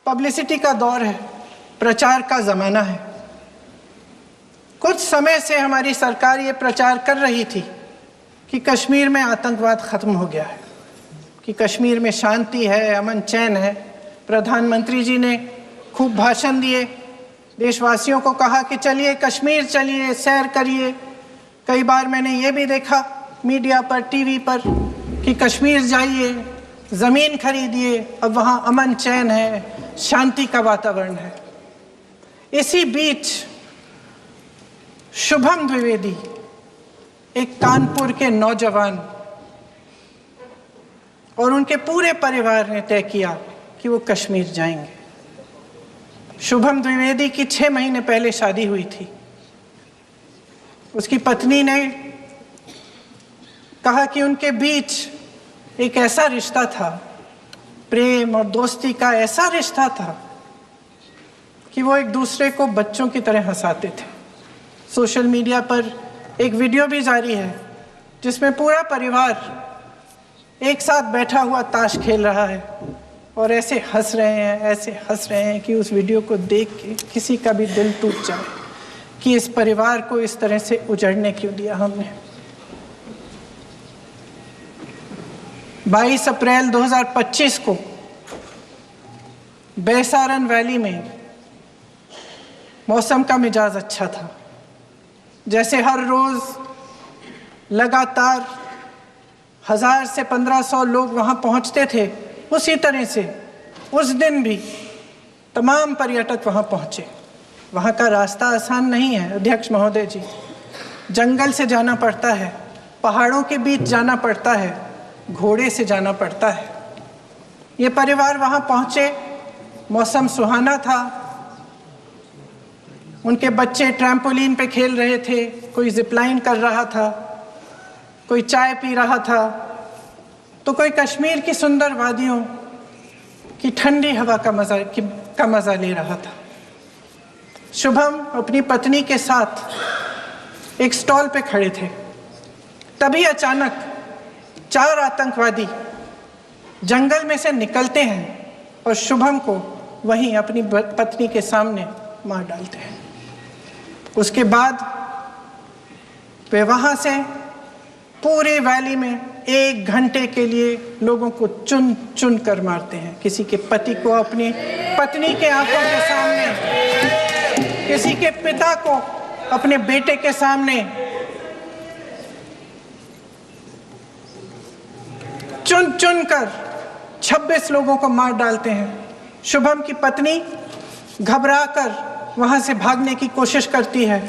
Publicity का दौर है, प्रचार का ज़माना है। कुछ समय से हमारी सरकार ये प्रचार कर रही थी कि कश्मीर में आतंकवाद ख़त्म हो गया है, कि कश्मीर में शांति है, अमन चैन है। प्रधानमंत्री जी ने खूब भाषण दिए, देशवासियों को कहा कि चलिए कश्मीर चलिए, सैर करिए। कई बार मैंने ये भी देखा मीडिया पर, टीवी पर कि कश्मीर जाइए, ज़मीन खरीदिए, अब वहाँ अमन चैन है, शांति का वातावरण है। इसी बीच शुभम द्विवेदी, एक कानपुर के नौजवान, और उनके पूरे परिवार ने तय किया कि वो कश्मीर जाएंगे। शुभम द्विवेदी की 6 महीने पहले शादी हुई थी। उसकी पत्नी ने कहा कि उनके बीच एक ऐसा रिश्ता था, प्रेम और दोस्ती का ऐसा रिश्ता था कि वो एक दूसरे को बच्चों की तरह हंसाते थे। सोशल मीडिया पर एक वीडियो भी जारी है जिसमें पूरा परिवार एक साथ बैठा हुआ ताश खेल रहा है और ऐसे हंस रहे हैं कि उस वीडियो को देख के किसी का भी दिल टूट जाए कि इस परिवार को इस तरह से उजड़ने क्यों दिया हमने। 22 अप्रैल 2025 को बैसारन वैली में मौसम का मिजाज अच्छा था। जैसे हर रोज़ लगातार 1000 से 1500 लोग वहाँ पहुँचते थे, उसी तरह से उस दिन भी तमाम पर्यटक वहाँ पहुँचे। वहाँ का रास्ता आसान नहीं है अध्यक्ष महोदय जी, जंगल से जाना पड़ता है, पहाड़ों के बीच जाना पड़ता है, घोड़े से जाना पड़ता है। ये परिवार वहाँ पहुँचे, मौसम सुहाना था, उनके बच्चे ट्रैम्पोलिन पे खेल रहे थे, कोई जिपलाइन कर रहा था, कोई चाय पी रहा था, तो कोई कश्मीर की सुंदर वादियों की ठंडी हवा का मज़ा ले रहा था। शुभम अपनी पत्नी के साथ एक स्टॉल पे खड़े थे। तभी अचानक 4 आतंकवादी जंगल में से निकलते हैं और शुभम को वहीं अपनी पत्नी के सामने मार डालते हैं। उसके बाद वे वहाँ से पूरी वैली में 1 घंटे के लिए लोगों को चुन चुन कर मारते हैं। किसी के पति को अपनी पत्नी के आंखों के सामने, किसी के पिता को अपने बेटे के सामने, चुन चुन कर 26 लोगों को मार डालते हैं। शुभम की पत्नी घबराकर वहां से भागने की कोशिश करती है,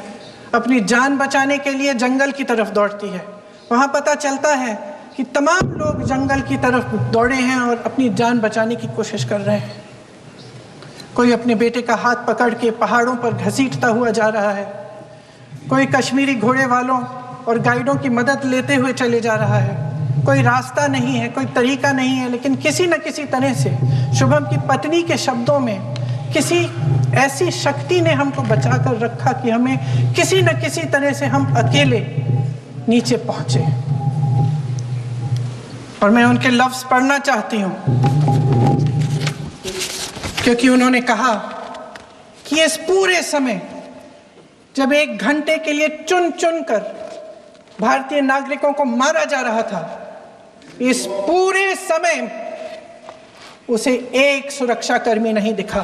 अपनी जान बचाने के लिए जंगल की तरफ दौड़ती है। वहां पता चलता है कि तमाम लोग जंगल की तरफ दौड़े हैं और अपनी जान बचाने की कोशिश कर रहे हैं। कोई अपने बेटे का हाथ पकड़ के पहाड़ों पर घसीटता हुआ जा रहा है, कोई कश्मीरी घोड़े वालों और गाइडों की मदद लेते हुए चले जा रहा है। कोई रास्ता नहीं है, कोई तरीका नहीं है, लेकिन किसी न किसी तरह से शुभम की पत्नी के शब्दों में किसी ऐसी शक्ति ने हमको बचा कर रखा कि हमें किसी न किसी तरह से हम अकेले नीचे पहुंचे। और मैं उनके लफ्ज पढ़ना चाहती हूं क्योंकि उन्होंने कहा कि इस पूरे समय जब 1 घंटे के लिए चुन चुन कर भारतीय नागरिकों को मारा जा रहा था, इस पूरे समय उसे एक सुरक्षाकर्मी नहीं दिखा,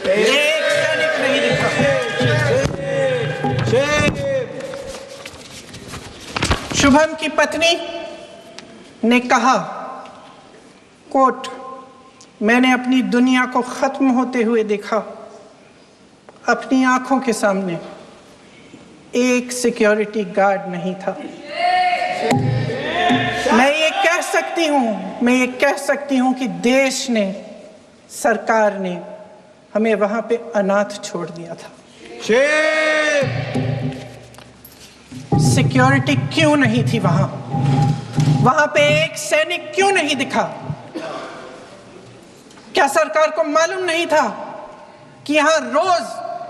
एक सैनिक नहीं दिखा। शुभम की पत्नी ने कहा, कोट, मैंने अपनी दुनिया को खत्म होते हुए देखा, अपनी आंखों के सामने एक सिक्योरिटी गार्ड नहीं था। मैं ये कह सकती हूं कि देश ने, सरकार ने हमें वहां पे अनाथ छोड़ दिया था। सिक्योरिटी क्यों नहीं थी वहां पे एक सैनिक क्यों नहीं दिखा? क्या सरकार को मालूम नहीं था कि यहां रोज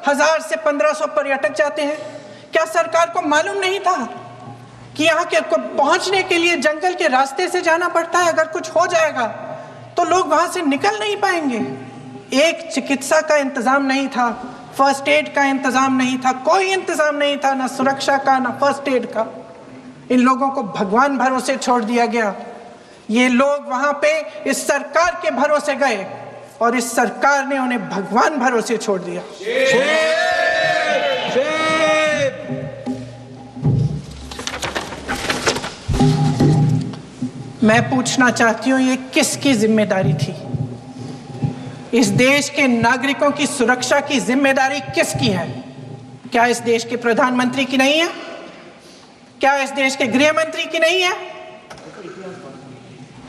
1000 से 1500 पर्यटक जाते हैं? क्या सरकार को मालूम नहीं था कि यहाँ के पहुंचने के लिए जंगल के रास्ते से जाना पड़ता है? अगर कुछ हो जाएगा तो लोग वहां से निकल नहीं पाएंगे। एक चिकित्सा का इंतजाम नहीं था, फर्स्ट एड का इंतजाम नहीं था, कोई इंतजाम नहीं था, ना सुरक्षा का ना फर्स्ट एड का। इन लोगों को भगवान भरोसे छोड़ दिया गया। ये लोग वहां पे इस सरकार के भरोसे गए और इस सरकार ने उन्हें भगवान भरोसे छोड़ दिया। मैं पूछना चाहती हूं, ये किसकी जिम्मेदारी थी? इस देश के नागरिकों की सुरक्षा की जिम्मेदारी किसकी है? क्या इस देश के प्रधानमंत्री की नहीं है? क्या इस देश के गृह मंत्री की नहीं है?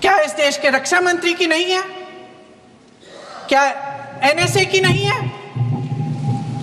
क्या इस देश के रक्षा मंत्री की नहीं है? क्या एनएसए की नहीं है?